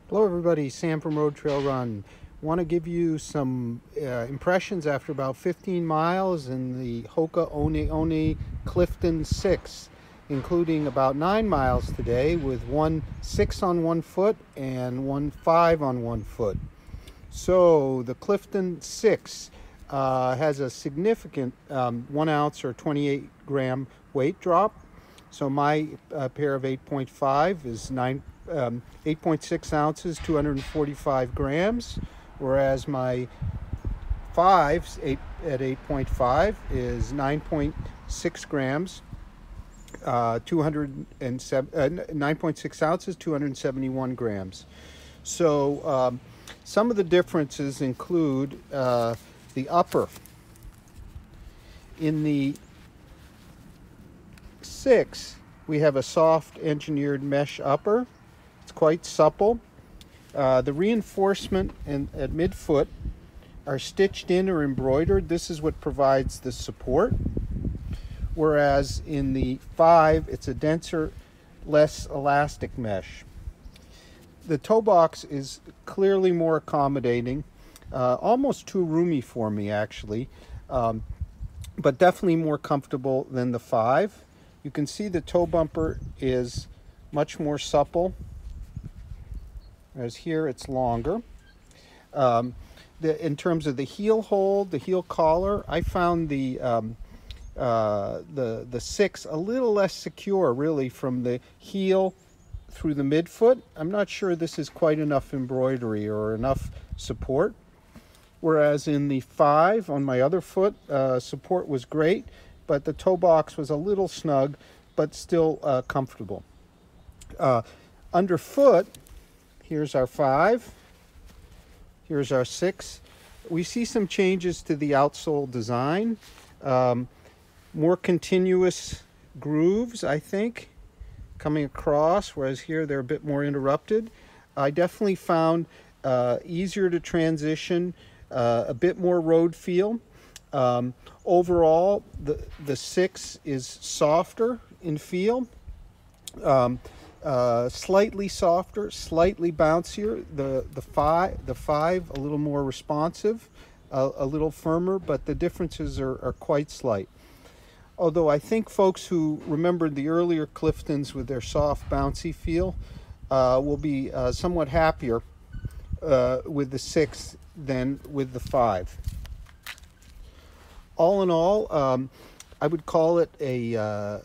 Hello everybody, Sam from Road Trail Run. Want to give you some impressions after about 15 miles in the Hoka One Clifton 6, including about 9 miles today with 1 6 on one foot and 1 5 on one foot. So the Clifton 6 has a significant 1 ounce or 28 gram weight drop. So my pair of 8.5 is 8.6 ounces, 245 grams, whereas my 5s at 8.5 is 9.6 grams, 9.6 ounces, 271 grams. So some of the differences include the upper. In the 6, we have a soft engineered mesh upper. It's quite supple. The reinforcement at midfoot are stitched in or embroidered. This is what provides the support. Whereas in the 5, it's a denser, less elastic mesh. The toe box is clearly more accommodating, almost too roomy for me actually, but definitely more comfortable than the 5. You can see the toe bumper is much more supple, whereas here it's longer. In terms of the heel hold, the heel collar, I found the 6 a little less secure really from the heel through the midfoot. I'm not sure this is quite enough embroidery or enough support. Whereas in the 5 on my other foot, support was great, but the toe box was a little snug, but still comfortable. Underfoot, here's our 5, here's our 6. We see some changes to the outsole design. More continuous grooves, I think, coming across, whereas here they're a bit more interrupted. I definitely found easier to transition, a bit more road feel. Overall, the 6 is softer in feel, slightly softer, slightly bouncier. The 5 a little more responsive, a little firmer, but the differences are quite slight. Although I think folks who remembered the earlier Cliftons with their soft, bouncy feel will be somewhat happier with the 6 than with the 5. All in all, I would call it a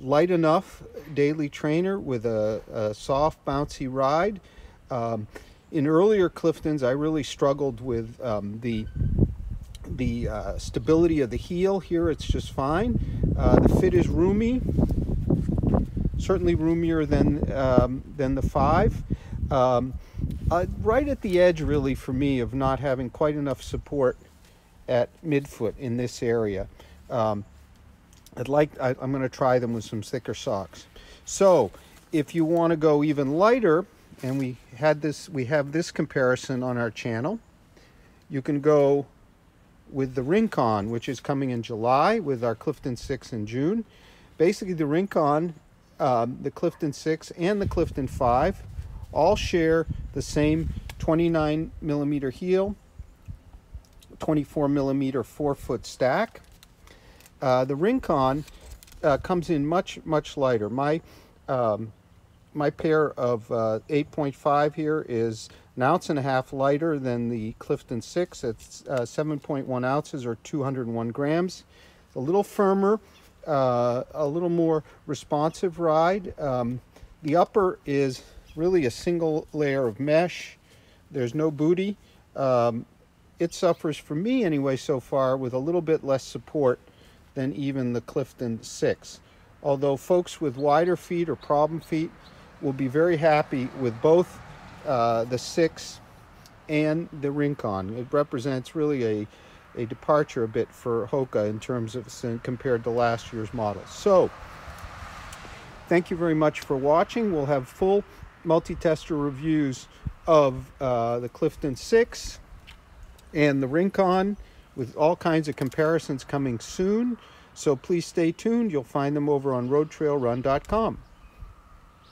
light enough daily trainer with a soft, bouncy ride. In earlier Cliftons, I really struggled with the stability of the heel. Here it's just fine. The fit is roomy, certainly roomier than the 5. Right at the edge really for me of not having quite enough support at midfoot in this area. I'm going to try them with some thicker socks. So if you want to go even lighter, and we have this comparison on our channel, you can go with the Rincon, which is coming in July, with our Clifton 6 in June. Basically the Rincon, the Clifton 6 and the Clifton 5 all share the same 29 millimeter heel, 24 millimeter 4-foot stack. The Rincon comes in much lighter. My pair of 8.5 here is 1.5 ounces lighter than the Clifton 6. It's 7.1 ounces or 201 grams. A little firmer, a little more responsive ride. The upper is really a single layer of mesh. There's no booty. It suffers, for me anyway so far, with a little bit less support than even the Clifton 6. Although folks with wider feet or problem feet will be very happy with both the 6 and the Rincon. It represents really a departure a bit for Hoka in terms of compared to last year's models. So thank you very much for watching. We'll have full multi-tester reviews of the Clifton 6 and the Rincon with all kinds of comparisons coming soon. So please stay tuned. You'll find them over on roadtrailrun.com.